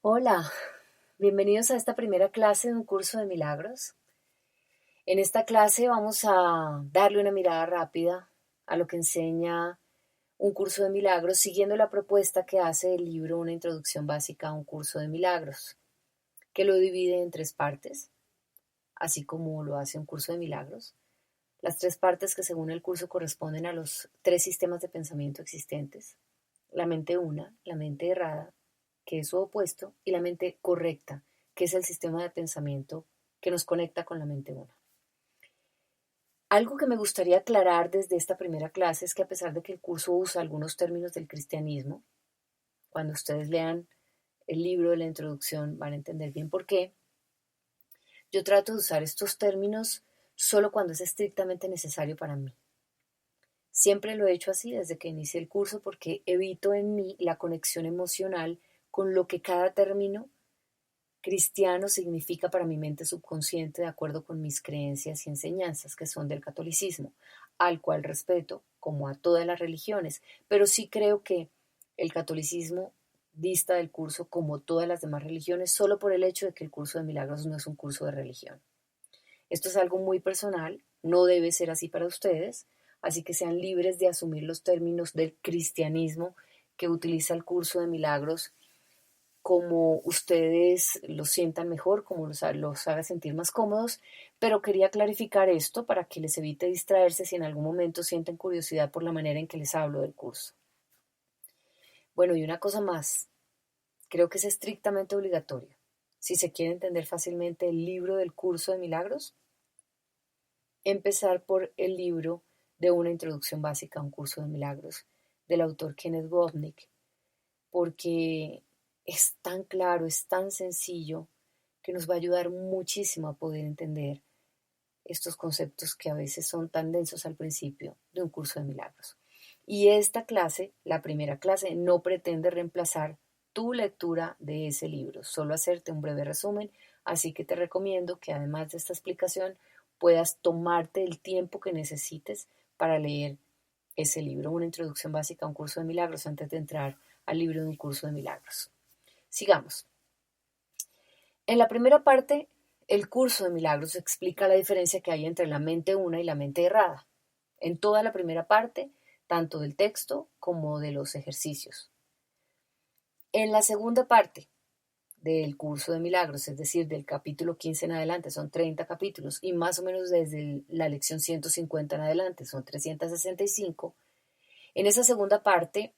Hola, bienvenidos a esta primera clase de un curso de milagros. En esta clase vamos a darle una mirada rápida a lo que enseña un curso de milagros, siguiendo la propuesta que hace el libro Una introducción básica a un curso de milagros, que lo divide en tres partes, así como lo hace un curso de milagros. Las tres partes que según el curso corresponden a los tres sistemas de pensamiento existentes: la mente una, la mente errada, que es su opuesto, y la mente correcta, que es el sistema de pensamiento que nos conecta con la mente una. Algo que me gustaría aclarar desde esta primera clase es que, a pesar de que el curso usa algunos términos del cristianismo, cuando ustedes lean el libro de la introducción van a entender bien por qué. Yo trato de usar estos términos solo cuando es estrictamente necesario para mí. Siempre lo he hecho así desde que inicié el curso, porque evito en mí la conexión emocional con lo que cada término cristiano significa para mi mente subconsciente, de acuerdo con mis creencias y enseñanzas, que son del catolicismo, al cual respeto como a todas las religiones, pero sí creo que el catolicismo dista del curso como todas las demás religiones, solo por el hecho de que el curso de milagros no es un curso de religión. Esto es algo muy personal, no debe ser así para ustedes, así que sean libres de asumir los términos del cristianismo que utiliza el curso de milagros como ustedes los sientan mejor, como los haga sentir más cómodos, pero quería clarificar esto para que les evite distraerse si en algún momento sienten curiosidad por la manera en que les hablo del curso. Bueno, y una cosa más, creo que es estrictamente obligatorio, si se quiere entender fácilmente el libro del curso de milagros, empezar por el libro de Una introducción básica a un curso de milagros, del autor Kenneth Wozniak, porque es tan claro, es tan sencillo, que nos va a ayudar muchísimo a poder entender estos conceptos que a veces son tan densos al principio de un curso de milagros. Y esta clase, la primera clase, no pretende reemplazar tu lectura de ese libro, solo hacerte un breve resumen, así que te recomiendo que, además de esta explicación, puedas tomarte el tiempo que necesites para leer ese libro, Una introducción básica a un curso de milagros, antes de entrar al libro de un curso de milagros. Sigamos. En la primera parte, el curso de milagros explica la diferencia que hay entre la mente una y la mente errada, en toda la primera parte, tanto del texto como de los ejercicios. En la segunda parte del curso de milagros, es decir, del capítulo 15 en adelante, son 30 capítulos, y más o menos desde la lección 150 en adelante, son 365. En esa segunda parte,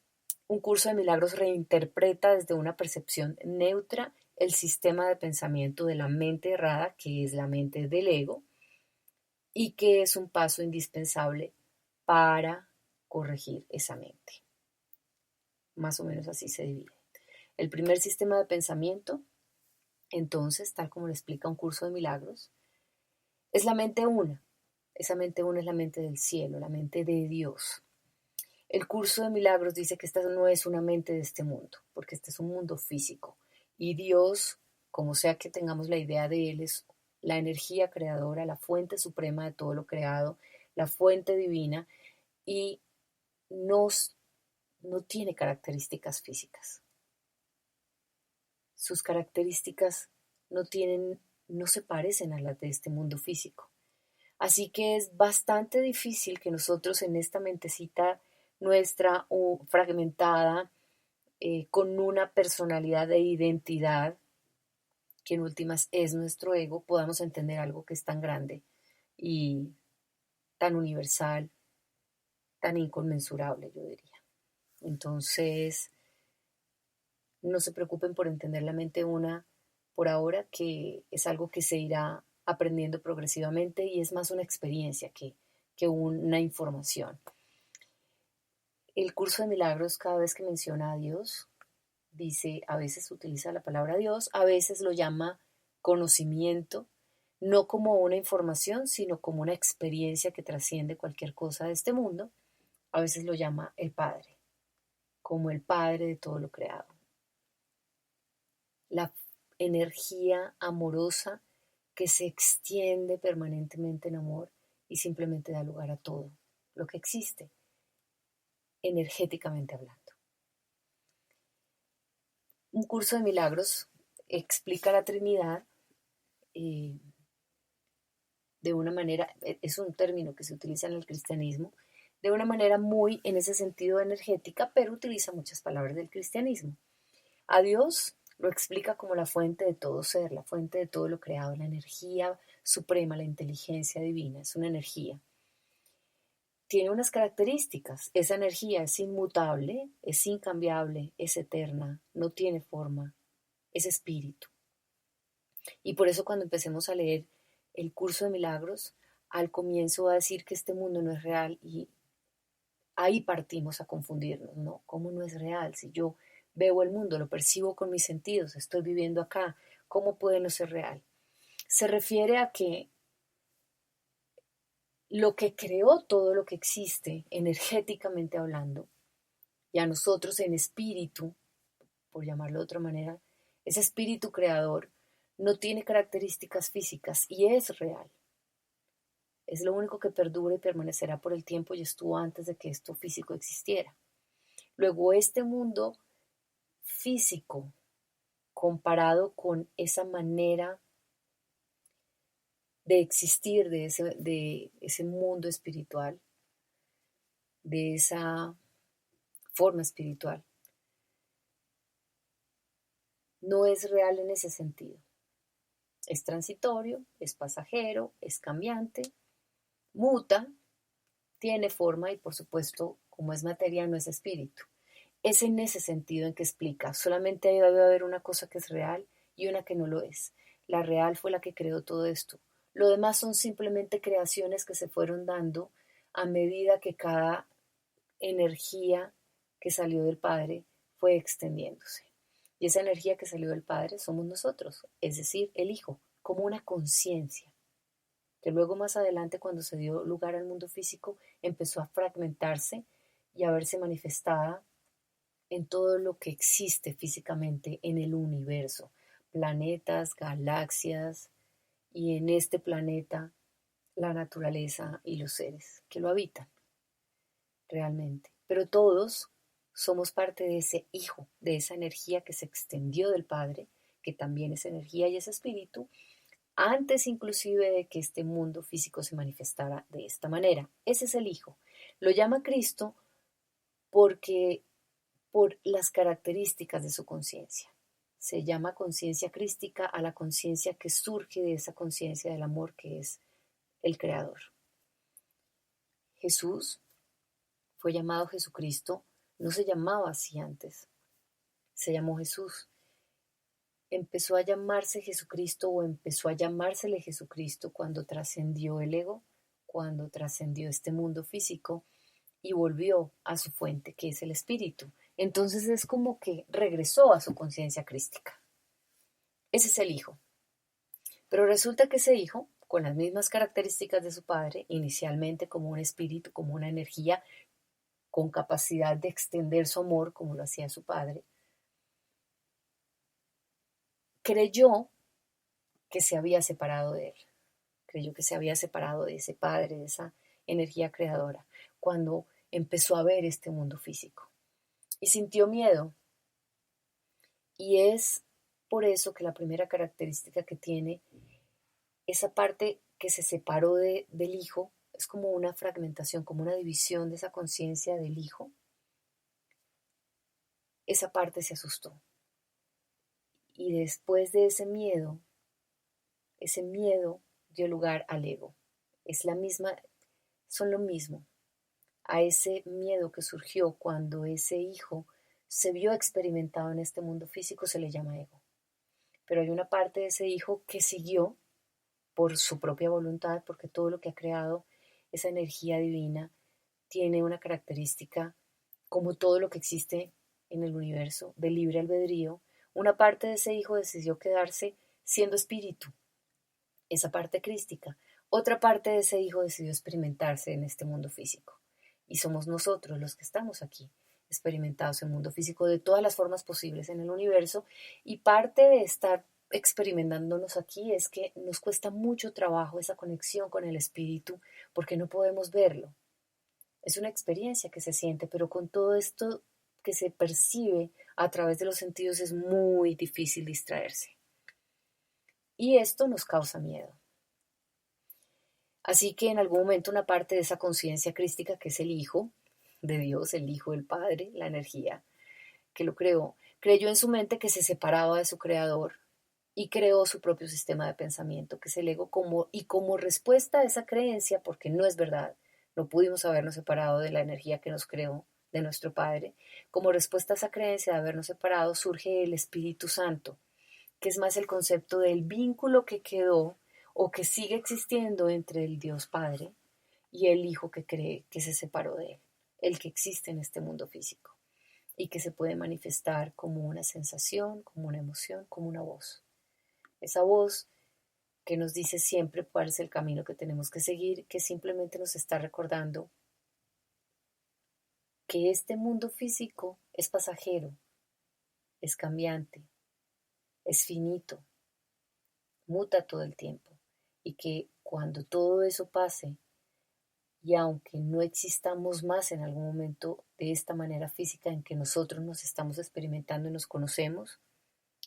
un curso de milagros reinterpreta desde una percepción neutra el sistema de pensamiento de la mente errada, que es la mente del ego, y que es un paso indispensable para corregir esa mente. Más o menos así se divide. El primer sistema de pensamiento, entonces, tal como lo explica un curso de milagros, es la mente una. Esa mente una es la mente del cielo, la mente de Dios. El curso de milagros dice que esta no es una mente de este mundo, porque este es un mundo físico. Y Dios, como sea que tengamos la idea de Él, es la energía creadora, la fuente suprema de todo lo creado, la fuente divina, y nos, no tiene características físicas. Sus características no se parecen a las de este mundo físico. Así que es bastante difícil que nosotros, en esta mentecita nuestra fragmentada, con una personalidad e identidad, que en últimas es nuestro ego, podamos entender algo que es tan grande y tan universal, tan inconmensurable, yo diría. Entonces, no se preocupen por entender la mente una por ahora, que es algo que se irá aprendiendo progresivamente y es más una experiencia que una información. El curso de milagros, cada vez que menciona a Dios, dice, a veces utiliza la palabra Dios, a veces lo llama conocimiento, no como una información, sino como una experiencia que trasciende cualquier cosa de este mundo. A veces lo llama el Padre, como el Padre de todo lo creado. La energía amorosa que se extiende permanentemente en amor y simplemente da lugar a todo lo que existe, energéticamente hablando. Un curso de milagros explica la Trinidad eh, de una manera, es un término que se utiliza en el cristianismo, de una manera muy en ese sentido energética, pero utiliza muchas palabras del cristianismo. A Dios lo explica como la fuente de todo ser, la fuente de todo lo creado, la energía suprema, la inteligencia divina, es una energía. Tiene unas características, esa energía es inmutable, es incambiable, es eterna, no tiene forma, es espíritu. Y por eso cuando empecemos a leer el curso de milagros, al comienzo va a decir que este mundo no es real y ahí partimos a confundirnos, ¿no? ¿Cómo no es real? Si yo veo el mundo, lo percibo con mis sentidos, estoy viviendo acá, ¿cómo puede no ser real? Se refiere a que lo que creó todo lo que existe, energéticamente hablando, y a nosotros en espíritu, por llamarlo de otra manera, ese espíritu creador no tiene características físicas y es real. Es lo único que perdura y permanecerá por el tiempo y estuvo antes de que esto físico existiera. Luego, este mundo físico, comparado con esa manera de existir de ese mundo espiritual, de esa forma espiritual, no es real en ese sentido. Es transitorio, es pasajero, es cambiante, muta, tiene forma y por supuesto, como es materia, no es espíritu. Es en ese sentido en que explica, solamente debe haber una cosa que es real y una que no lo es. La real fue la que creó todo esto. Lo demás son simplemente creaciones que se fueron dando a medida que cada energía que salió del Padre fue extendiéndose. Y esa energía que salió del Padre somos nosotros, es decir, el Hijo, como una conciencia, que luego más adelante, cuando se dio lugar al mundo físico, empezó a fragmentarse y a verse manifestada en todo lo que existe físicamente en el universo, planetas, galaxias y en este planeta la naturaleza y los seres que lo habitan realmente. Pero todos somos parte de ese hijo, de esa energía que se extendió del Padre, que también es energía y es espíritu, antes inclusive de que este mundo físico se manifestara de esta manera. Ese es el hijo. Lo llama Cristo porque por las características de su conciencia. Se llama conciencia crística a la conciencia que surge de esa conciencia del amor que es el Creador. Jesús fue llamado Jesucristo, no se llamaba así antes, se llamó Jesús. Empezó a llamarse Jesucristo o empezó a llamársele Jesucristo cuando trascendió el ego, cuando trascendió este mundo físico y volvió a su fuente, que es el espíritu. Entonces es como que regresó a su conciencia crística. Ese es el hijo. Pero resulta que ese hijo, con las mismas características de su padre, inicialmente como un espíritu, como una energía, con capacidad de extender su amor, como lo hacía su padre, creyó que se había separado de él. Creyó que se había separado de ese padre, de esa energía creadora, cuando empezó a ver este mundo físico. Y sintió miedo. Y es por eso que la primera característica que tiene esa parte que se separó del hijo es como una fragmentación, como una división de esa conciencia del hijo. Esa parte se asustó. Y después de ese miedo dio lugar al ego. Es la misma, son lo mismo. A ese miedo que surgió cuando ese hijo se vio experimentado en este mundo físico se le llama ego. Pero hay una parte de ese hijo que siguió por su propia voluntad, porque todo lo que ha creado, esa energía divina, tiene una característica, como todo lo que existe en el universo, de libre albedrío. Una parte de ese hijo decidió quedarse siendo espíritu, esa parte crística. Otra parte de ese hijo decidió experimentarse en este mundo físico. Y somos nosotros los que estamos aquí, experimentados en el mundo físico de todas las formas posibles en el universo. Y parte de estar experimentándonos aquí es que nos cuesta mucho trabajo esa conexión con el espíritu porque no podemos verlo. Es una experiencia que se siente, pero con todo esto que se percibe a través de los sentidos es muy difícil distraerse. Y esto nos causa miedo. Así que en algún momento una parte de esa conciencia crística, que es el Hijo de Dios, el Hijo del Padre, la energía que lo creó, creyó en su mente que se separaba de su creador y creó su propio sistema de pensamiento, que es el ego, y como respuesta a esa creencia, porque no es verdad, no pudimos habernos separado de la energía que nos creó, de nuestro Padre, como respuesta a esa creencia de habernos separado surge el Espíritu Santo, que es más el concepto del vínculo que quedó o que sigue existiendo entre el Dios Padre y el Hijo que cree que se separó de él, el que existe en este mundo físico y que se puede manifestar como una sensación, como una emoción, como una voz. Esa voz que nos dice siempre cuál es el camino que tenemos que seguir, que simplemente nos está recordando que este mundo físico es pasajero, es cambiante, es finito, muta todo el tiempo y que cuando todo eso pase y aunque no existamos más en algún momento de esta manera física en que nosotros nos estamos experimentando y nos conocemos,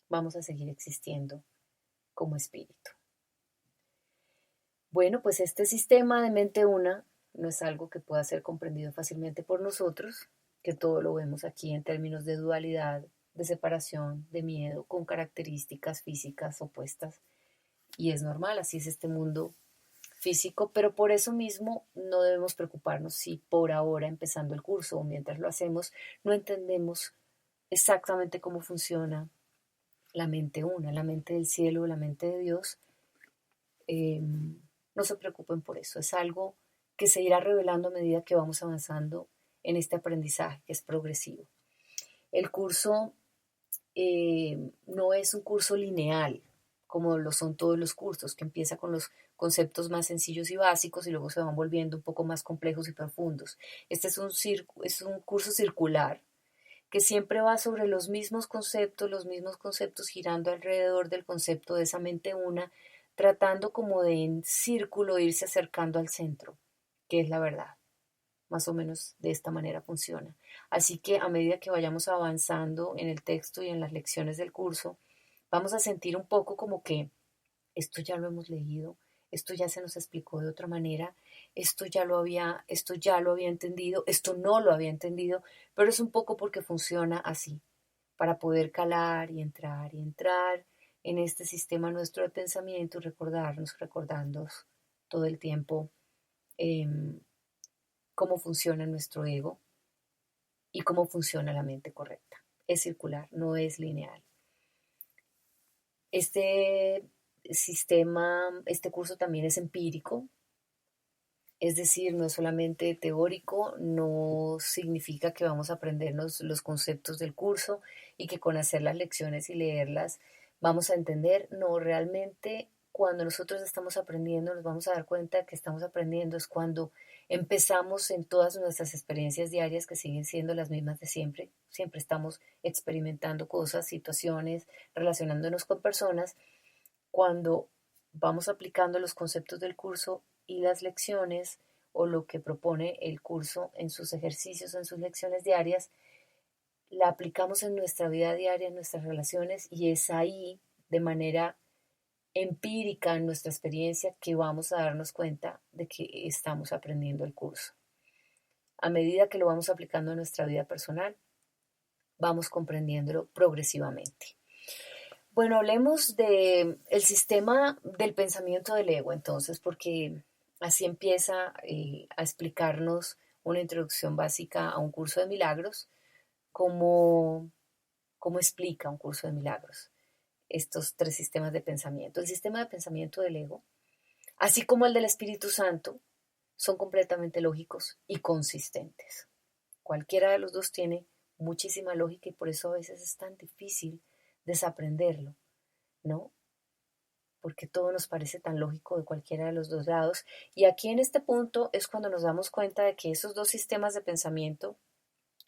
vamos a seguir existiendo como espíritu. Bueno, pues este sistema de mente una no es algo que pueda ser comprendido fácilmente por nosotros, que todo lo vemos aquí en términos de dualidad, de separación, de miedo, con características físicas opuestas. Y es normal, así es este mundo físico, pero por eso mismo no debemos preocuparnos si por ahora, empezando el curso o mientras lo hacemos, no entendemos exactamente cómo funciona la mente una, la mente del cielo, la mente de Dios. No se preocupen por eso, es algo que se irá revelando a medida que vamos avanzando en este aprendizaje que es progresivo. El curso no es un curso lineal, como lo son todos los cursos, que empieza con los conceptos más sencillos y básicos y luego se van volviendo un poco más complejos y profundos. Este es un curso circular que siempre va sobre los mismos conceptos girando alrededor del concepto de esa mente una, tratando como de en círculo irse acercando al centro, que es la verdad. Más o menos de esta manera funciona. Así que a medida que vayamos avanzando en el texto y en las lecciones del curso, vamos a sentir un poco como que esto ya lo hemos leído, esto ya se nos explicó de otra manera, esto ya lo había entendido, esto no lo había entendido, pero es un poco porque funciona así, para poder calar y entrar en este sistema nuestro de pensamiento y recordándonos todo el tiempo em, cómo funciona nuestro ego y cómo funciona la mente correcta. Es circular, no es lineal. Este sistema, este curso también es empírico, es decir, no es solamente teórico, no significa que vamos a aprendernos los conceptos del curso y que con hacer las lecciones y leerlas vamos a entender. No, realmente cuando nosotros estamos aprendiendo nos vamos a dar cuenta que estamos aprendiendo es cuando empezamos en todas nuestras experiencias diarias que siguen siendo las mismas de siempre. Siempre estamos experimentando cosas, situaciones, relacionándonos con personas. Cuando vamos aplicando los conceptos del curso y las lecciones o lo que propone el curso en sus ejercicios, en sus lecciones diarias, la aplicamos en nuestra vida diaria, en nuestras relaciones y es ahí de manera empírica en nuestra experiencia que vamos a darnos cuenta de que estamos aprendiendo el curso. A medida que lo vamos aplicando en nuestra vida personal, vamos comprendiéndolo progresivamente. Bueno, hablemos de el sistema del pensamiento del ego, entonces, porque así empieza a explicarnos una introducción básica a un curso de milagros, cómo, cómo explica un curso de milagros estos tres sistemas de pensamiento. El sistema de pensamiento del ego, así como el del Espíritu Santo, son completamente lógicos y consistentes. Cualquiera de los dos tiene muchísima lógica y por eso a veces es tan difícil desaprenderlo, ¿no? Porque todo nos parece tan lógico de cualquiera de los dos lados. Y aquí en este punto es cuando nos damos cuenta de que esos dos sistemas de pensamiento,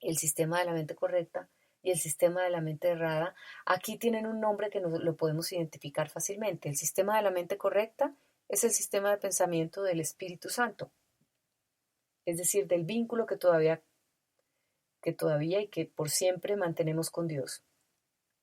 el sistema de la mente correcta y el sistema de la mente errada, aquí tienen un nombre que nos lo podemos identificar fácilmente. El sistema de la mente correcta es el sistema de pensamiento del Espíritu Santo, es decir, del vínculo que todavía y que por siempre mantenemos con Dios,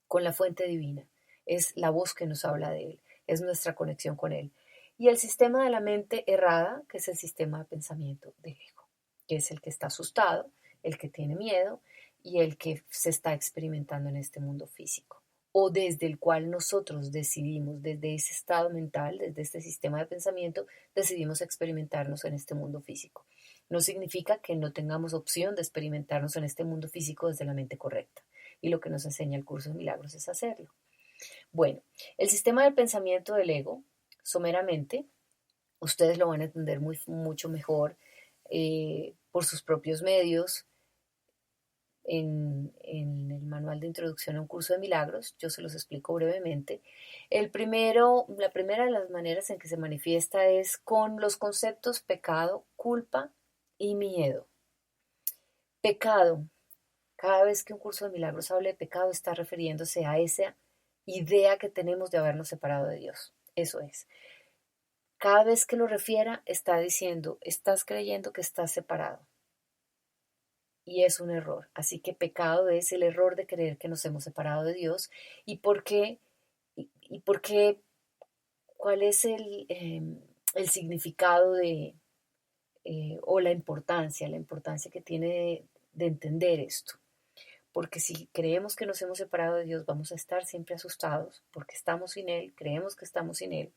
con la fuente divina. Es la voz que nos habla de Él. es nuestra conexión con Él. Y el sistema de la mente errada, que es el sistema de pensamiento del ego, que es el que está asustado, el que tiene miedo y el que se está experimentando en este mundo físico, o desde el cual nosotros decidimos, desde ese estado mental, desde este sistema de pensamiento, decidimos experimentarnos en este mundo físico. No significa que no tengamos opción de experimentarnos en este mundo físico desde la mente correcta. Y lo que nos enseña el curso de milagros es hacerlo. Bueno, el sistema del pensamiento del ego, someramente, ustedes lo van a entender mucho mejor por sus propios medios en el manual de introducción a un curso de milagros. Yo se los explico brevemente. La primera de las maneras en que se manifiesta es con los conceptos pecado, culpa y miedo. Pecado. Cada vez que un curso de milagros habla de pecado, está refiriéndose a esa idea que tenemos de habernos separado de Dios. Eso es. Cada vez que lo refiera, está diciendo, estás creyendo que estás separado. Y es un error. Así que pecado es el error de creer que nos hemos separado de Dios. ¿Y por qué? ¿Y por qué? ¿Cuál es el significado o la importancia que tiene de entender esto? Porque si creemos que nos hemos separado de Dios, vamos a estar siempre asustados porque estamos sin Él, creemos que estamos sin Él.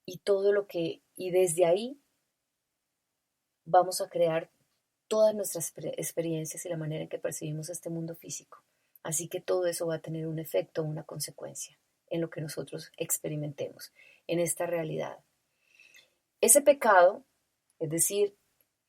Y desde ahí vamos a crear todas nuestras experiencias y la manera en que percibimos este mundo físico. Así que todo eso va a tener un efecto, una consecuencia en lo que nosotros experimentemos, en esta realidad. Ese pecado, es decir,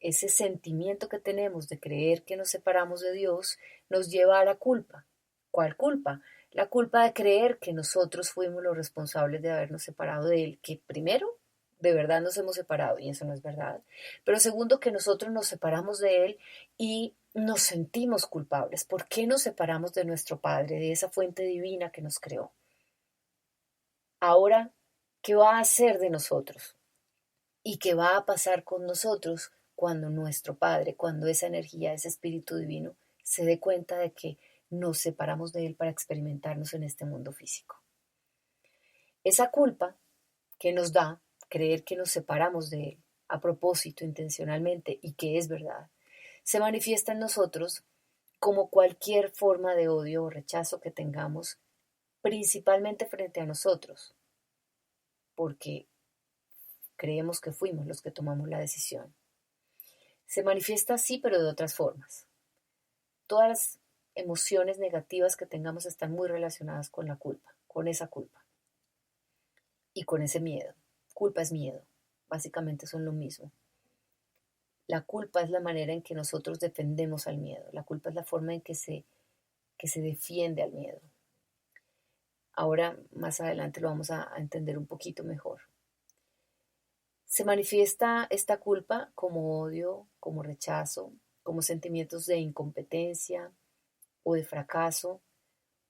ese sentimiento que tenemos de creer que nos separamos de Dios, nos lleva a la culpa. ¿Cuál culpa? La culpa de creer que nosotros fuimos los responsables de habernos separado de Él, que primero, de verdad nos hemos separado, y eso no es verdad, pero segundo, que nosotros nos separamos de Él y nos sentimos culpables. ¿Por qué nos separamos de nuestro Padre, de esa fuente divina que nos creó? Ahora, ¿qué va a hacer de nosotros? ¿Y qué va a pasar con nosotros cuando nuestro Padre, cuando esa energía, ese Espíritu Divino, se dé cuenta de que nos separamos de Él para experimentarnos en este mundo físico? Esa culpa que nos da creer que nos separamos de Él a propósito, intencionalmente, y que es verdad, se manifiesta en nosotros como cualquier forma de odio o rechazo que tengamos, principalmente frente a nosotros, porque creemos que fuimos los que tomamos la decisión. Se manifiesta así, pero de otras formas. Todas las emociones negativas que tengamos están muy relacionadas con la culpa, con esa culpa y con ese miedo. Culpa es miedo, básicamente son lo mismo. La culpa es la manera en que nosotros defendemos al miedo, la culpa es la forma en que se defiende al miedo. Ahora, más adelante lo vamos a entender un poquito mejor. Se manifiesta esta culpa como odio, como rechazo, como sentimientos de incompetencia o de fracaso,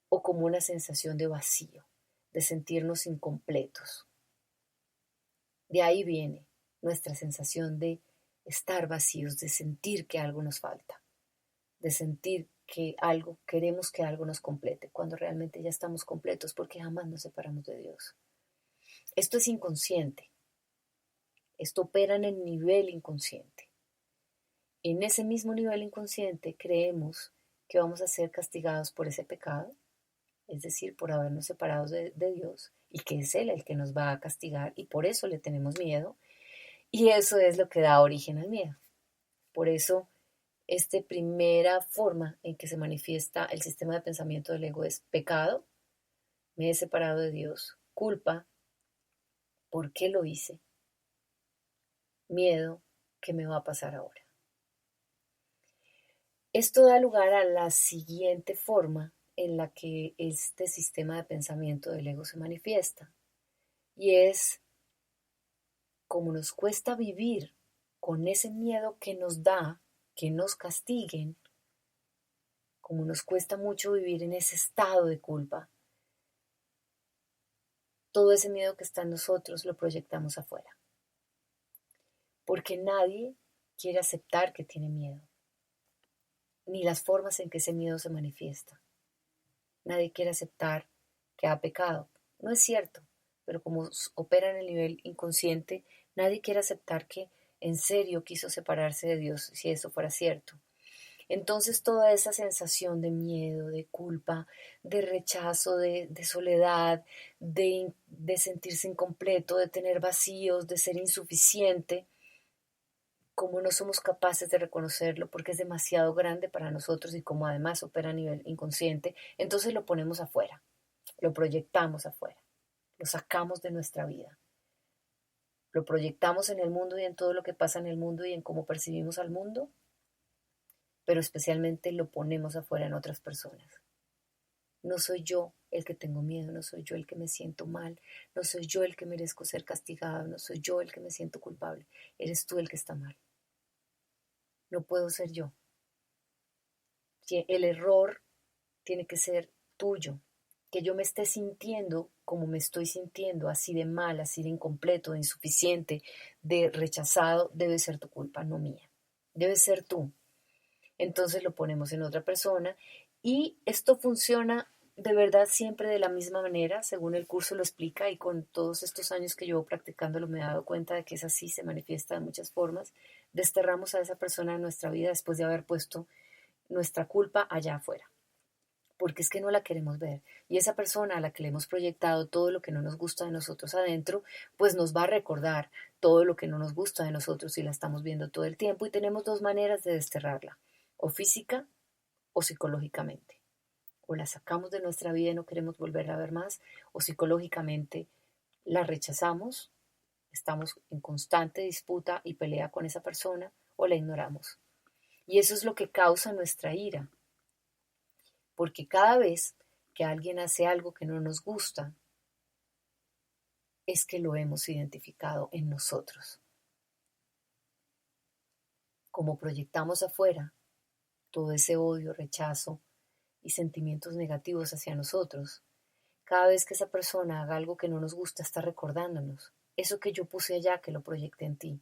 o como una sensación de vacío, de sentirnos incompletos. De ahí viene nuestra sensación de estar vacíos, de sentir que algo nos falta, de sentir que queremos que algo nos complete, cuando realmente ya estamos completos porque jamás nos separamos de Dios. Esto es inconsciente. Esto opera en el nivel inconsciente. En ese mismo nivel inconsciente creemos que vamos a ser castigados por ese pecado, es decir, por habernos separado de Dios, y que es Él el que nos va a castigar, y por eso le tenemos miedo, y eso es lo que da origen al miedo. Por eso, esta primera forma en que se manifiesta el sistema de pensamiento del ego es pecado, me he separado de Dios, culpa, ¿por qué lo hice? Miedo, ¿qué me va a pasar ahora? Esto da lugar a la siguiente forma en la que este sistema de pensamiento del ego se manifiesta, y es como nos cuesta vivir con ese miedo que nos da que nos castiguen, como nos cuesta mucho vivir en ese estado de culpa, todo ese miedo que está en nosotros lo proyectamos afuera, porque nadie quiere aceptar que tiene miedo, ni las formas en que ese miedo se manifiesta. Nadie quiere aceptar que ha pecado. No es cierto, pero como opera en el nivel inconsciente, nadie quiere aceptar que en serio quiso separarse de Dios si eso fuera cierto. Entonces toda esa sensación de miedo, de culpa, de rechazo, de soledad, de sentirse incompleto, de tener vacíos, de ser insuficiente, como no somos capaces de reconocerlo porque es demasiado grande para nosotros y como además opera a nivel inconsciente, entonces lo ponemos afuera, lo proyectamos afuera, lo sacamos de nuestra vida, lo proyectamos en el mundo y en todo lo que pasa en el mundo y en cómo percibimos al mundo, pero especialmente lo ponemos afuera en otras personas. No soy yo el que tengo miedo, no soy yo el que me siento mal, no soy yo el que merezco ser castigado, no soy yo el que me siento culpable, eres tú el que está mal. No puedo ser yo. El error tiene que ser tuyo. Que yo me esté sintiendo como me estoy sintiendo, así de mal, así de incompleto, de insuficiente, de rechazado, debe ser tu culpa, no mía. Debe ser tú. Entonces lo ponemos en otra persona y esto funciona de verdad siempre de la misma manera, según el curso lo explica y con todos estos años que llevo practicándolo me he dado cuenta de que es así, se manifiesta de muchas formas. Desterramos a esa persona de nuestra vida después de haber puesto nuestra culpa allá afuera, porque es que no la queremos ver. Y esa persona a la que le hemos proyectado todo lo que no nos gusta de nosotros adentro, pues nos va a recordar todo lo que no nos gusta de nosotros y la estamos viendo todo el tiempo y tenemos dos maneras de desterrarla, o física o psicológicamente. O la sacamos de nuestra vida y no queremos volverla a ver más, o psicológicamente la rechazamos, estamos en constante disputa y pelea con esa persona o la ignoramos. Y eso es lo que causa nuestra ira, porque cada vez que alguien hace algo que no nos gusta, es que lo hemos identificado en nosotros. Como proyectamos afuera todo ese odio, rechazo y sentimientos negativos hacia nosotros, cada vez que esa persona haga algo que no nos gusta, está recordándonos eso que yo puse allá, que lo proyecté en ti,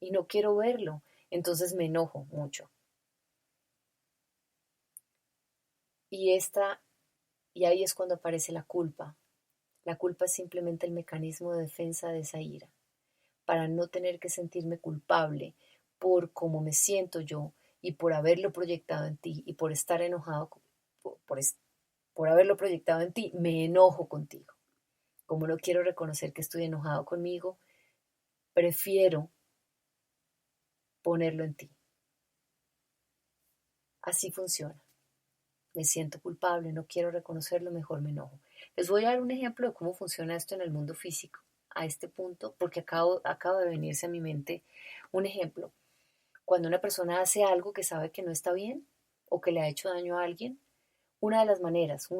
y no quiero verlo, entonces me enojo mucho. Y y ahí es cuando aparece la culpa. La culpa es simplemente el mecanismo de defensa de esa ira, para no tener que sentirme culpable por cómo me siento yo y por haberlo proyectado en ti y por estar enojado, por haberlo proyectado en ti, me enojo contigo. Como no quiero reconocer que estoy enojado conmigo, prefiero ponerlo en ti. Así funciona. Me siento culpable, no quiero reconocerlo, mejor me enojo. Les voy a dar un ejemplo de cómo funciona esto en el mundo físico, a este punto, porque acaba de venirse a mi mente un ejemplo. Cuando una persona hace algo que sabe que no está bien o que le ha hecho daño a alguien, una de las maneras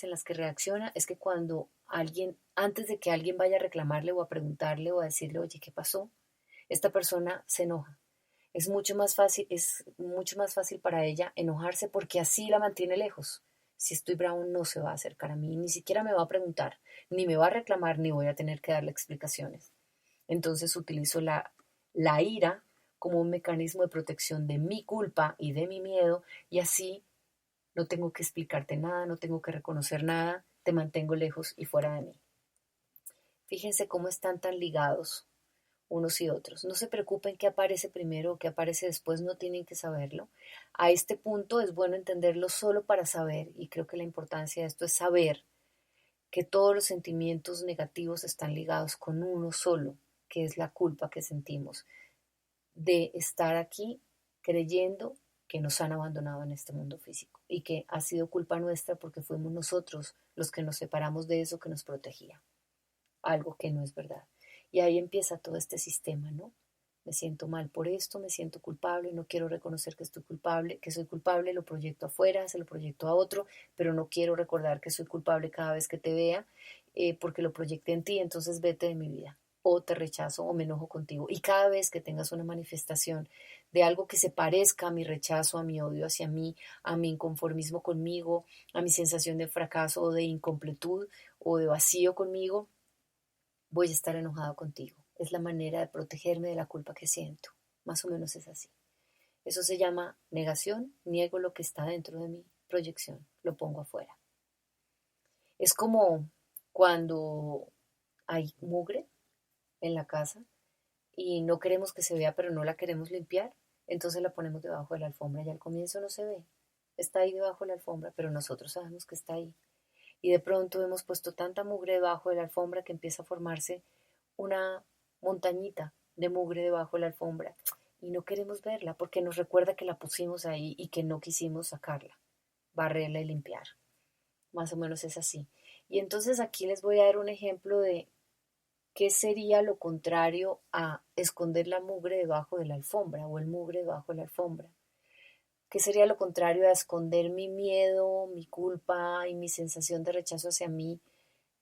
en las que reacciona es que cuando alguien, antes de que alguien vaya a reclamarle o a preguntarle o a decirle, oye, ¿qué pasó? Esta persona se enoja. Es mucho más fácil para ella enojarse porque así la mantiene lejos. Si estoy bravo no se va a acercar a mí, ni siquiera me va a preguntar, ni me va a reclamar, ni voy a tener que darle explicaciones. Entonces utilizo la ira como un mecanismo de protección de mi culpa y de mi miedo y así no tengo que explicarte nada, no tengo que reconocer nada, te mantengo lejos y fuera de mí. Fíjense cómo están tan ligados unos y otros. No se preocupen qué aparece primero o qué aparece después, no tienen que saberlo. A este punto es bueno entenderlo solo para saber, y creo que la importancia de esto es saber que todos los sentimientos negativos están ligados con uno solo, que es la culpa que sentimos de estar aquí creyendo que nos han abandonado en este mundo físico y que ha sido culpa nuestra porque fuimos nosotros los que nos separamos de eso que nos protegía, algo que no es verdad. Y ahí empieza todo este sistema, ¿no? Me siento mal por esto, me siento culpable, no quiero reconocer que estoy culpable, que soy culpable, lo proyecto afuera, se lo proyecto a otro, pero no quiero recordar que soy culpable cada vez que te vea, porque lo proyecté en ti, entonces vete de mi vida, o te rechazo, o me enojo contigo. Y cada vez que tengas una manifestación de algo que se parezca a mi rechazo, a mi odio hacia mí, a mi inconformismo conmigo, a mi sensación de fracaso o de incompletud o de vacío conmigo, voy a estar enojado contigo. Es la manera de protegerme de la culpa que siento. Más o menos es así. Eso se llama negación, niego lo que está dentro de mi proyección, lo pongo afuera. Es como cuando hay mugre en la casa y no queremos que se vea, pero no la queremos limpiar, entonces la ponemos debajo de la alfombra y al comienzo no se ve. Está ahí debajo de la alfombra, pero nosotros sabemos que está ahí. Y de pronto hemos puesto tanta mugre debajo de la alfombra que empieza a formarse una montañita de mugre debajo de la alfombra. Y no queremos verla porque nos recuerda que la pusimos ahí y que no quisimos sacarla, barrerla y limpiar. Más o menos es así. Y entonces aquí les voy a dar un ejemplo de qué sería lo contrario a esconder la mugre debajo de la alfombra o el mugre debajo de la alfombra. ¿Qué sería lo contrario a esconder mi miedo, mi culpa y mi sensación de rechazo hacia mí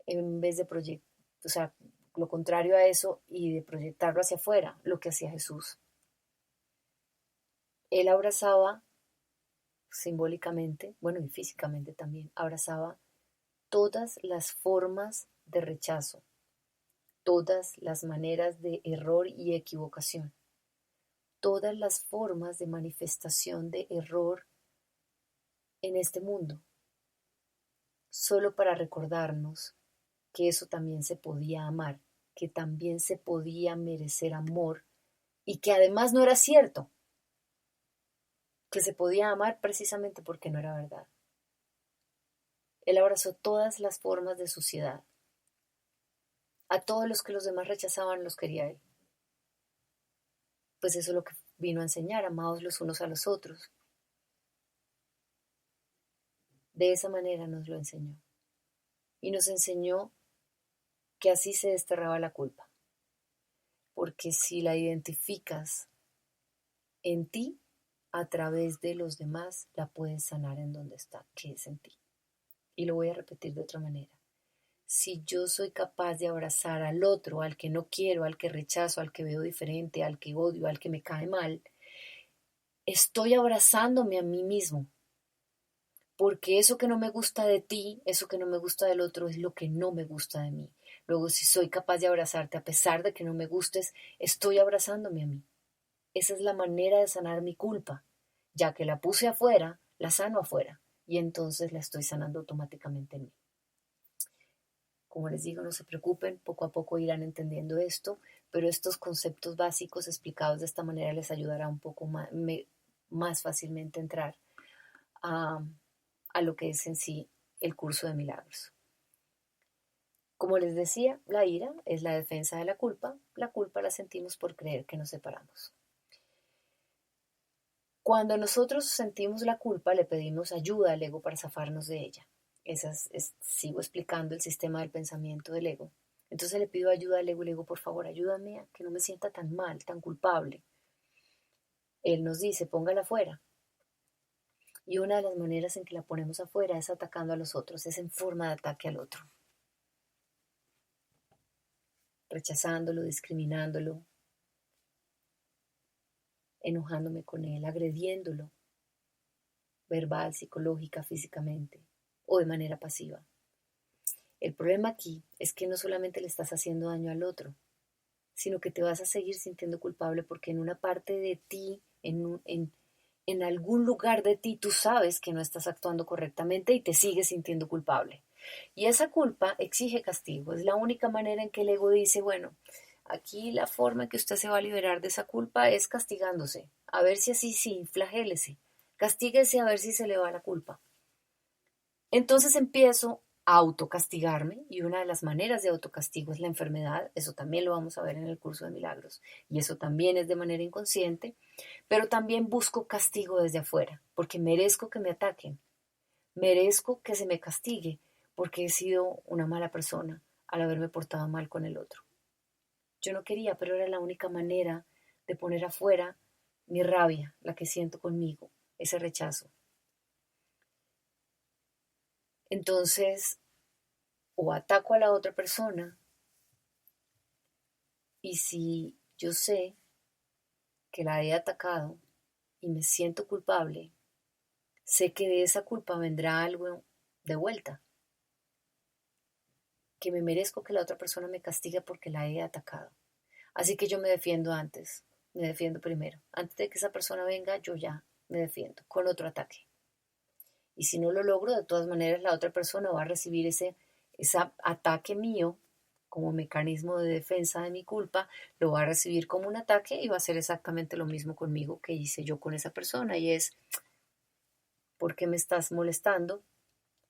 en vez de proyectar, o sea, lo contrario a eso y de proyectarlo hacia afuera, lo que hacía Jesús? Él abrazaba simbólicamente, bueno, y físicamente también, abrazaba todas las formas de rechazo, todas las maneras de error y equivocación, todas las formas de manifestación de error en este mundo, solo para recordarnos que eso también se podía amar, que también se podía merecer amor y que además no era cierto, que se podía amar precisamente porque no era verdad. Él abrazó todas las formas de suciedad. A todos los que los demás rechazaban los quería él. Pues eso es lo que vino a enseñar, amados los unos a los otros. De esa manera nos lo enseñó. Y nos enseñó que así se desterraba la culpa. Porque si la identificas en ti, a través de los demás, la puedes sanar en donde está, que es en ti. Y lo voy a repetir de otra manera. Si yo soy capaz de abrazar al otro, al que no quiero, al que rechazo, al que veo diferente, al que odio, al que me cae mal, estoy abrazándome a mí mismo. Porque eso que no me gusta de ti, eso que no me gusta del otro, es lo que no me gusta de mí. Luego, si soy capaz de abrazarte a pesar de que no me gustes, estoy abrazándome a mí. Esa es la manera de sanar mi culpa. Ya que la puse afuera, la sano afuera. Y entonces la estoy sanando automáticamente en mí. Como les digo, no se preocupen, poco a poco irán entendiendo esto, pero estos conceptos básicos explicados de esta manera les ayudará un poco más fácilmente a entrar a lo que es en sí el curso de milagros. Como les decía, la ira es la defensa de la culpa. La culpa la sentimos por creer que nos separamos. Cuando nosotros sentimos la culpa, le pedimos ayuda al ego para zafarnos de ella. Sigo explicando el sistema del pensamiento del ego. Entonces le pido ayuda al ego y le digo, por favor, ayúdame a que no me sienta tan mal, tan culpable. Él nos dice, póngala afuera. Y una de las maneras en que la ponemos afuera es atacando a los otros, es en forma de ataque al otro. Rechazándolo, discriminándolo, enojándome con él, agrediéndolo, verbal, psicológica, físicamente o de manera pasiva. El problema aquí es que no solamente le estás haciendo daño al otro, sino que te vas a seguir sintiendo culpable porque en una parte de ti, en algún lugar de ti, tú sabes que no estás actuando correctamente y te sigues sintiendo culpable. Y esa culpa exige castigo. Es la única manera en que el ego dice, bueno, aquí la forma en que usted se va a liberar de esa culpa es castigándose. A ver si así sí, flagélese. Castíguese a ver si se le va la culpa. Entonces empiezo a autocastigarme y una de las maneras de autocastigo es la enfermedad. Eso también lo vamos a ver en el curso de milagros y eso también es de manera inconsciente, pero también busco castigo desde afuera porque merezco que me ataquen, merezco que se me castigue porque he sido una mala persona al haberme portado mal con el otro. Yo no quería, pero era la única manera de poner afuera mi rabia, la que siento conmigo, ese rechazo. Entonces, o ataco a la otra persona, y si yo sé que la he atacado y me siento culpable, sé que de esa culpa vendrá algo de vuelta, que me merezco que la otra persona me castigue porque la he atacado. Así que yo me defiendo antes, me defiendo primero. Antes de que esa persona venga, yo ya me defiendo con otro ataque. Y si no lo logro, de todas maneras la otra persona va a recibir Ese ataque mío como mecanismo de defensa de mi culpa lo va a recibir como un ataque y va a hacer exactamente lo mismo conmigo que hice yo con esa persona, y es: ¿por qué me estás molestando?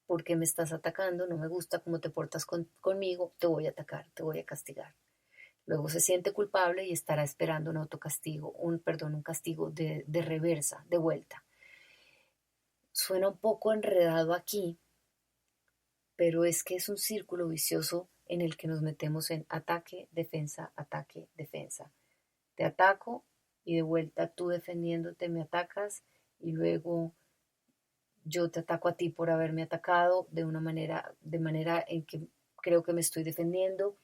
¿Por qué me estás atacando? No me gusta cómo te portas conmigo, te voy a atacar, te voy a castigar. Luego se siente culpable y estará esperando un autocastigo, un castigo de reversa, de vuelta. Suena un poco enredado aquí, pero es que es un círculo vicioso en el que nos metemos en ataque, defensa, ataque, defensa. Te ataco y de vuelta tú defendiéndote me atacas, y luego yo te ataco a ti por haberme atacado de manera en que creo que me estoy defendiendo,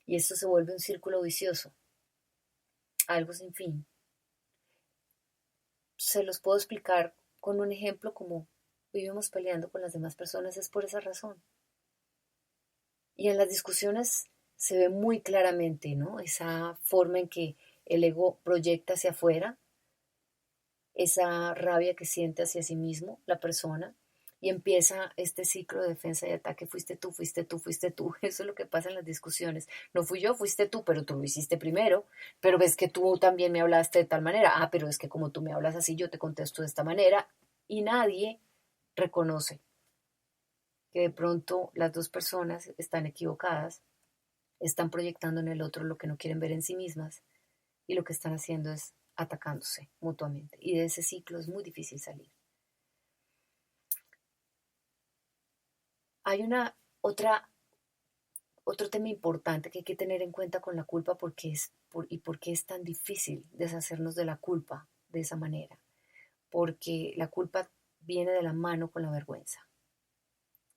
y esto se vuelve un círculo vicioso, algo sin fin. Se los puedo explicar con un ejemplo: como vivimos peleando con las demás personas es por esa razón. Y en las discusiones se ve muy claramente, ¿no? Esa forma en que el ego proyecta hacia afuera, esa rabia que siente hacia sí mismo la persona, y empieza este ciclo de defensa y ataque: fuiste tú, fuiste tú, fuiste tú. Eso es lo que pasa en las discusiones. No fui yo, fuiste tú, pero tú lo hiciste primero, pero ves que tú también me hablaste de tal manera. Ah, pero es que como tú me hablas así, yo te contesto de esta manera, y nadie reconoce que de pronto las dos personas están equivocadas, están proyectando en el otro lo que no quieren ver en sí mismas, y lo que están haciendo es atacándose mutuamente. Y de ese ciclo es muy difícil salir. Hay otro tema importante que hay que tener en cuenta con la culpa, y por qué es tan difícil deshacernos de la culpa de esa manera. Porque la culpa viene de la mano con la vergüenza.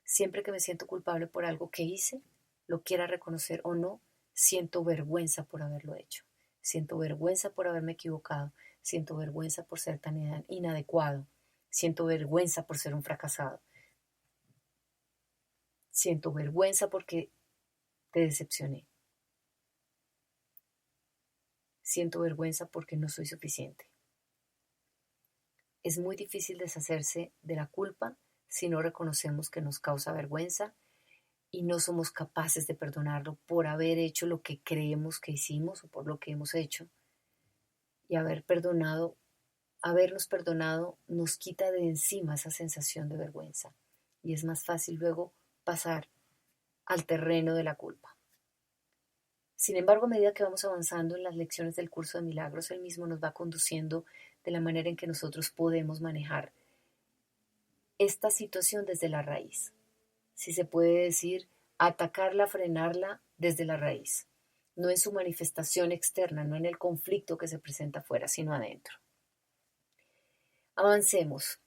Siempre que me siento culpable por algo que hice, lo quiera reconocer o no, siento vergüenza por haberlo hecho. Siento vergüenza por haberme equivocado. Siento vergüenza por ser tan inadecuado. Siento vergüenza por ser un fracasado. Siento vergüenza porque te decepcioné. Siento vergüenza porque no soy suficiente. Es muy difícil deshacerse de la culpa si no reconocemos que nos causa vergüenza y no somos capaces de perdonarlo por haber hecho lo que creemos que hicimos o por lo que hemos hecho. Y habernos perdonado nos quita de encima esa sensación de vergüenza, y es más fácil luego pasar al terreno de la culpa. Sin embargo, a medida que vamos avanzando en las lecciones del curso de milagros, él mismo nos va conduciendo de la manera en que nosotros podemos manejar esta situación desde la raíz. Si se puede decir, atacarla, frenarla desde la raíz, no en su manifestación externa, no en el conflicto que se presenta afuera, sino adentro. Avancemos.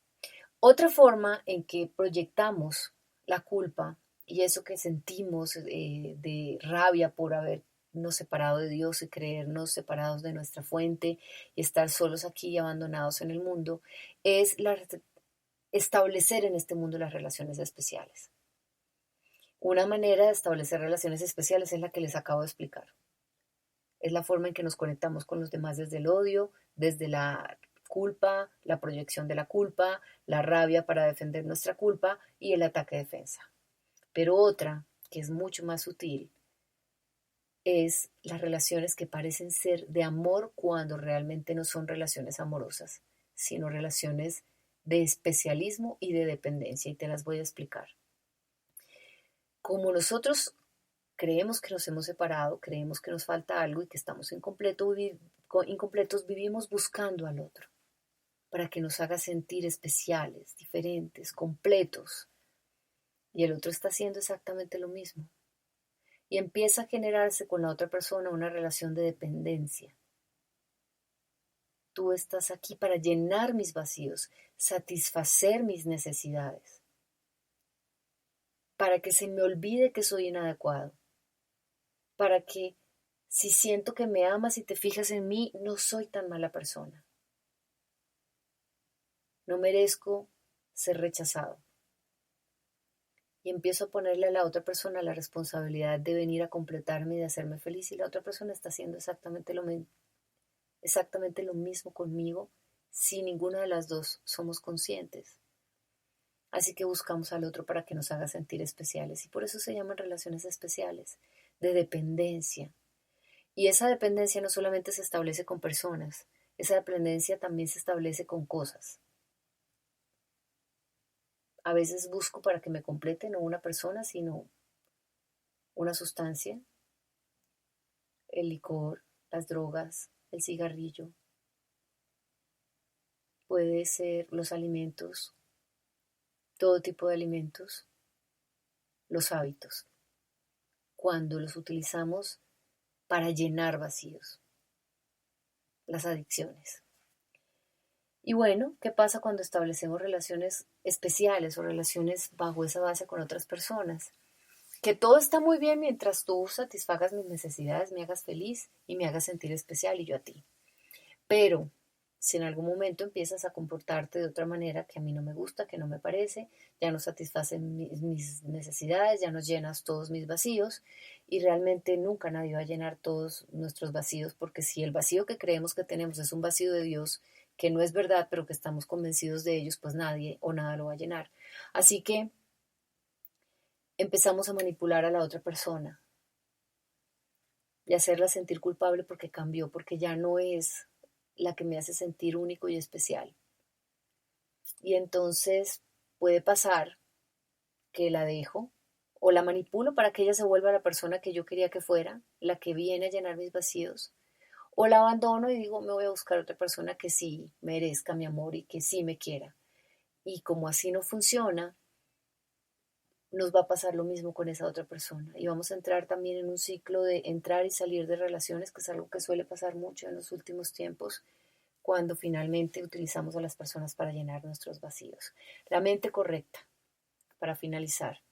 Otra forma en que proyectamos la culpa y eso que sentimos de rabia por habernos separado de Dios y creernos separados de nuestra fuente y estar solos aquí y abandonados en el mundo, es establecer en este mundo las relaciones especiales. Una manera de establecer relaciones especiales es la que les acabo de explicar. Es la forma en que nos conectamos con los demás desde el odio, desde la culpa, la proyección de la culpa, la rabia para defender nuestra culpa y el ataque-defensa. Pero otra, que es mucho más sutil, es las relaciones que parecen ser de amor cuando realmente no son relaciones amorosas, sino relaciones de especialismo y de dependencia, y te las voy a explicar. Como nosotros creemos que nos hemos separado, creemos que nos falta algo y que estamos incompletos, vivimos buscando al otro para que nos haga sentir especiales, diferentes, completos. Y el otro está haciendo exactamente lo mismo. Y empieza a generarse con la otra persona una relación de dependencia. Tú estás aquí para llenar mis vacíos, satisfacer mis necesidades, para que se me olvide que soy inadecuado, para que si siento que me amas y te fijas en mí, no soy tan mala persona. No merezco ser rechazado. Y empiezo a ponerle a la otra persona la responsabilidad de venir a completarme y de hacerme feliz, y la otra persona está haciendo exactamente lo mismo conmigo si ninguna de las dos somos conscientes. Así que buscamos al otro para que nos haga sentir especiales. Y por eso se llaman relaciones especiales, de dependencia. Y esa dependencia no solamente se establece con personas, esa dependencia también se establece con cosas. A veces busco para que me complete no una persona, sino una sustancia, el licor, las drogas, el cigarrillo, puede ser los alimentos, todo tipo de alimentos, los hábitos, cuando los utilizamos para llenar vacíos, las adicciones. Y bueno, ¿qué pasa cuando establecemos relaciones especiales o relaciones bajo esa base con otras personas? Que todo está muy bien mientras tú satisfagas mis necesidades, me hagas feliz y me hagas sentir especial y yo a ti. Pero si en algún momento empiezas a comportarte de otra manera que a mí no me gusta, que no me parece, ya no satisfacen mis necesidades, ya no llenas todos mis vacíos y realmente nunca nadie va a llenar todos nuestros vacíos porque si el vacío que creemos que tenemos es un vacío de Dios, que no es verdad, pero que estamos convencidos de ellos, pues nadie o nada lo va a llenar. Así que empezamos a manipular a la otra persona y hacerla sentir culpable porque cambió, porque ya no es la que me hace sentir único y especial. Y entonces puede pasar que la dejo o la manipulo para que ella se vuelva la persona que yo quería que fuera, la que viene a llenar mis vacíos, o la abandono y digo, me voy a buscar otra persona que sí merezca mi amor y que sí me quiera. Y como así no funciona, nos va a pasar lo mismo con esa otra persona. Y vamos a entrar también en un ciclo de entrar y salir de relaciones, que es algo que suele pasar mucho en los últimos tiempos, cuando finalmente utilizamos a las personas para llenar nuestros vacíos. La mente correcta, para finalizar.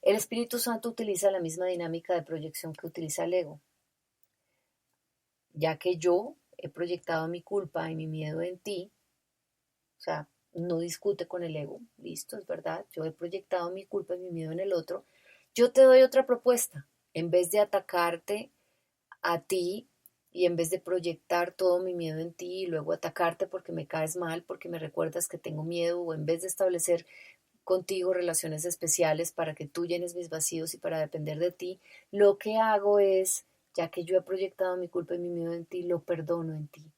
El Espíritu Santo utiliza la misma dinámica de proyección que utiliza el ego, ya que yo he proyectado mi culpa y mi miedo en ti, o sea, no discute con el ego, listo, es verdad, yo he proyectado mi culpa y mi miedo en el otro, yo te doy otra propuesta, en vez de atacarte a ti y en vez de proyectar todo mi miedo en ti y luego atacarte porque me caes mal, porque me recuerdas que tengo miedo, o en vez de establecer contigo relaciones especiales para que tú llenes mis vacíos y para depender de ti, lo que hago es, ya que yo he proyectado mi culpa y mi miedo en ti, lo perdono en ti,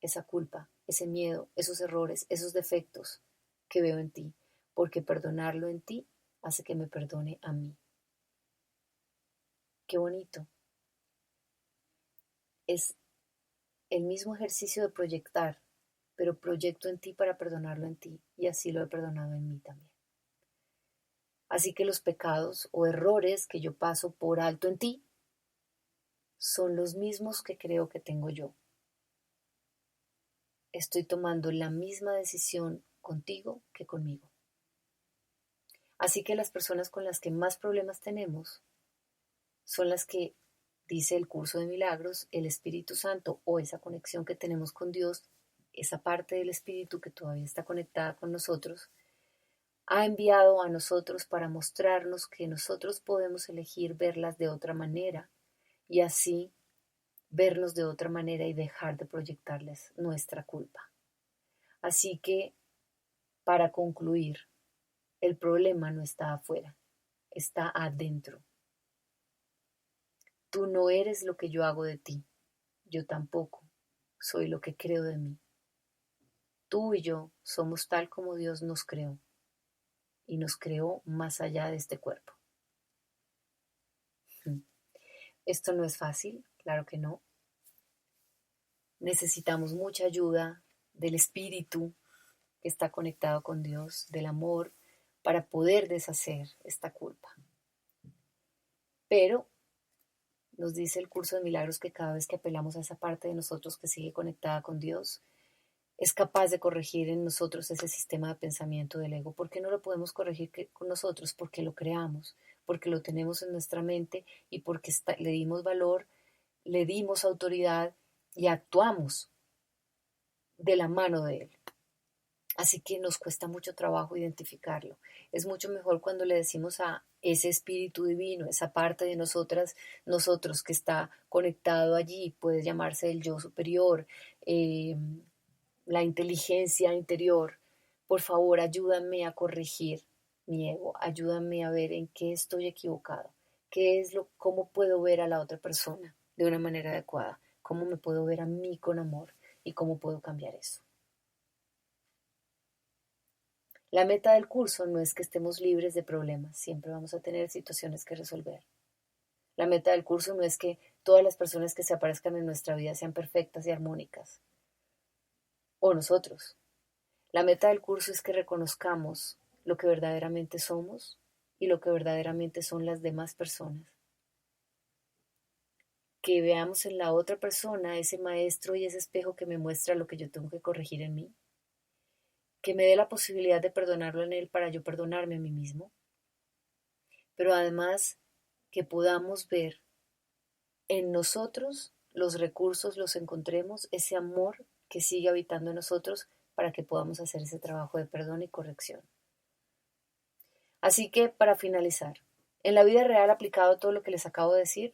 esa culpa, ese miedo, esos errores, esos defectos que veo en ti, porque perdonarlo en ti hace que me perdone a mí. Qué bonito. Es el mismo ejercicio de proyectar, pero proyecto en ti para perdonarlo en ti y así lo he perdonado en mí también. Así que los pecados o errores que yo paso por alto en ti son los mismos que creo que tengo yo. Estoy tomando la misma decisión contigo que conmigo. Así que las personas con las que más problemas tenemos son las que, dice el curso de milagros, el Espíritu Santo o esa conexión que tenemos con Dios, esa parte del Espíritu que todavía está conectada con nosotros, ha enviado a nosotros para mostrarnos que nosotros podemos elegir verlas de otra manera y así vernos de otra manera y dejar de proyectarles nuestra culpa. Así que, para concluir, el problema no está afuera, está adentro. Tú no eres lo que yo hago de ti, yo tampoco soy lo que creo de mí. Tú y yo somos tal como Dios nos creó y nos creó más allá de este cuerpo. Esto no es fácil, claro que no. Necesitamos mucha ayuda del Espíritu que está conectado con Dios, del amor, para poder deshacer esta culpa. Pero nos dice el curso de milagros que cada vez que apelamos a esa parte de nosotros que sigue conectada con Dios, es capaz de corregir en nosotros ese sistema de pensamiento del ego. ¿Por qué no lo podemos corregir con nosotros? Porque lo creamos, porque lo tenemos en nuestra mente y porque le dimos valor, le dimos autoridad y actuamos de la mano de él. Así que nos cuesta mucho trabajo identificarlo. Es mucho mejor cuando le decimos a ese espíritu divino, esa parte de nosotros que está conectado allí, puede llamarse el yo superior, la inteligencia interior, Por favor, ayúdame a corregir mi ego, ayúdame a ver en qué estoy equivocado, cómo puedo ver a la otra persona de una manera adecuada, cómo me puedo ver a mí con amor y cómo puedo cambiar eso. La meta del curso no es que estemos libres de problemas, siempre vamos a tener situaciones que resolver. La meta del curso no es que todas las personas que se aparezcan en nuestra vida sean perfectas y armónicas, o nosotros. La meta del curso es que reconozcamos lo que verdaderamente somos y lo que verdaderamente son las demás personas. Que veamos en la otra persona ese maestro y ese espejo que me muestra lo que yo tengo que corregir en mí. Que me dé la posibilidad de perdonarlo en él para yo perdonarme a mí mismo. Pero además que podamos ver en nosotros los recursos, los encontremos, ese amor que sigue habitando en nosotros para que podamos hacer ese trabajo de perdón y corrección. Así que, para finalizar, en la vida real aplicado a todo lo que les acabo de decir,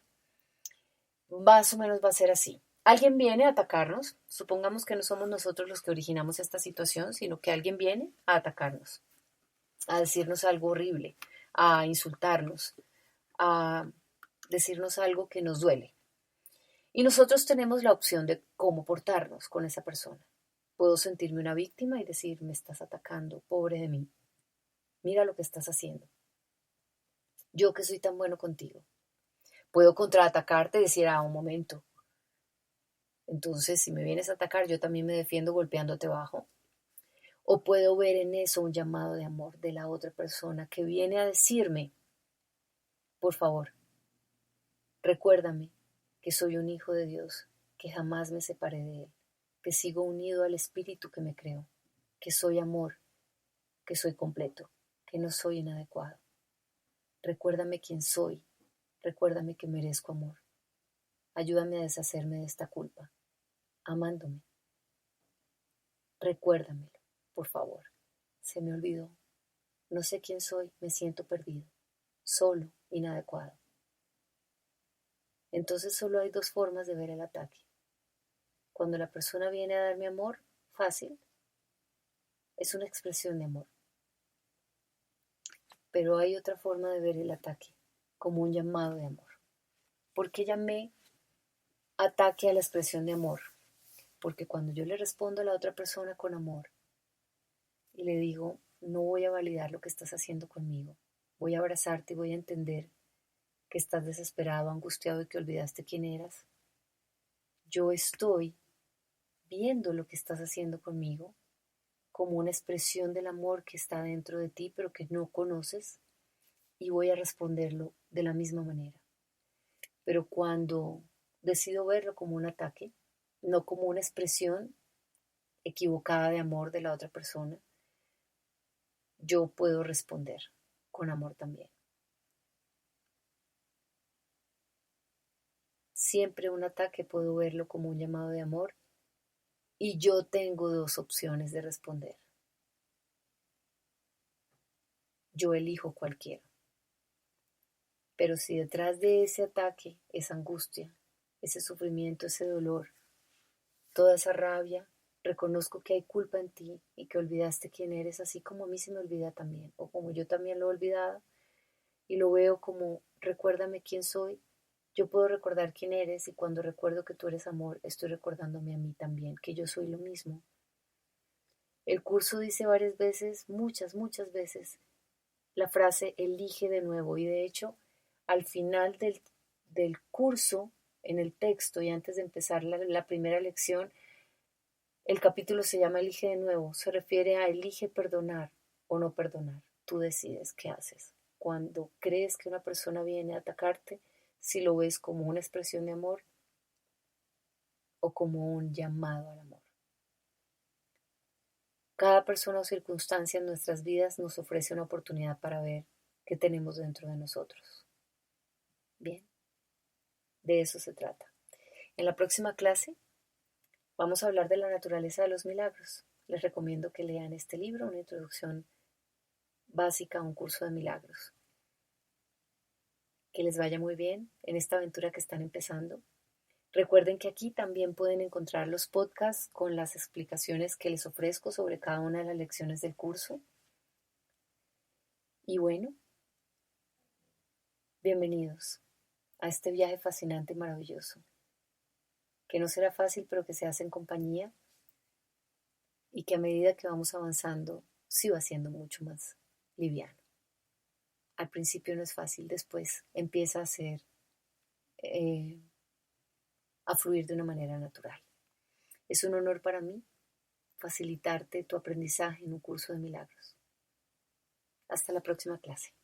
más o menos va a ser así. Alguien viene a atacarnos, supongamos que no somos nosotros los que originamos esta situación, sino que alguien viene a atacarnos, a decirnos algo horrible, a insultarnos, a decirnos algo que nos duele. Y nosotros tenemos la opción de cómo portarnos con esa persona. Puedo sentirme una víctima y decir, me estás atacando, pobre de mí. Mira lo que estás haciendo. Yo que soy tan bueno contigo. Puedo contraatacarte y decir, un momento. Entonces, si me vienes a atacar, yo también me defiendo golpeándote bajo. O puedo ver en eso un llamado de amor de la otra persona que viene a decirme, por favor, recuérdame que soy un hijo de Dios, que jamás me separé de Él, que sigo unido al Espíritu que me creó, que soy amor, que soy completo, que no soy inadecuado. Recuérdame quién soy, recuérdame que merezco amor. Ayúdame a deshacerme de esta culpa, amándome. Recuérdamelo, por favor. Se me olvidó. No sé quién soy, me siento perdido, solo, inadecuado. Entonces solo hay dos formas de ver el ataque. Cuando la persona viene a darme amor, fácil, es una expresión de amor. Pero hay otra forma de ver el ataque, como un llamado de amor. ¿Por qué llamé ataque a la expresión de amor? Porque cuando yo le respondo a la otra persona con amor y le digo, no voy a validar lo que estás haciendo conmigo, voy a abrazarte y voy a entender que estás desesperado, angustiado y que olvidaste quién eras, yo estoy viendo lo que estás haciendo conmigo como una expresión del amor que está dentro de ti pero que no conoces y voy a responderlo de la misma manera. Pero cuando decido verlo como un ataque, no como una expresión equivocada de amor de la otra persona, yo puedo responder con amor también. Siempre un ataque puedo verlo como un llamado de amor y yo tengo dos opciones de responder. Yo elijo cualquiera. Pero si detrás de ese ataque, esa angustia, ese sufrimiento, ese dolor, toda esa rabia, reconozco que hay culpa en ti y que olvidaste quién eres, así como a mí se me olvida también, o como yo también lo he olvidado, y lo veo como recuérdame quién soy, yo puedo recordar quién eres y cuando recuerdo que tú eres amor, estoy recordándome a mí también, que yo soy lo mismo. El curso dice varias veces, muchas veces, la frase elige de nuevo y de hecho al final del curso, en el texto y antes de empezar la primera lección, el capítulo se llama Elige de nuevo, se refiere a elige perdonar o no perdonar. Tú decides qué haces. Cuando crees que una persona viene a atacarte, si lo ves como una expresión de amor o como un llamado al amor. Cada persona o circunstancia en nuestras vidas nos ofrece una oportunidad para ver qué tenemos dentro de nosotros. Bien, de eso se trata. En la próxima clase vamos a hablar de la naturaleza de los milagros. Les recomiendo que lean este libro, una introducción básica a un curso de milagros. Que les vaya muy bien en esta aventura que están empezando. Recuerden que aquí también pueden encontrar los podcasts con las explicaciones que les ofrezco sobre cada una de las lecciones del curso. Y bueno, bienvenidos a este viaje fascinante y maravilloso, que no será fácil, pero que se hace en compañía y que a medida que vamos avanzando, sí va siendo mucho más liviano. Al principio no es fácil, después empieza eh, a fluir de una manera natural. Es un honor para mí facilitarte tu aprendizaje en un curso de milagros. Hasta la próxima clase.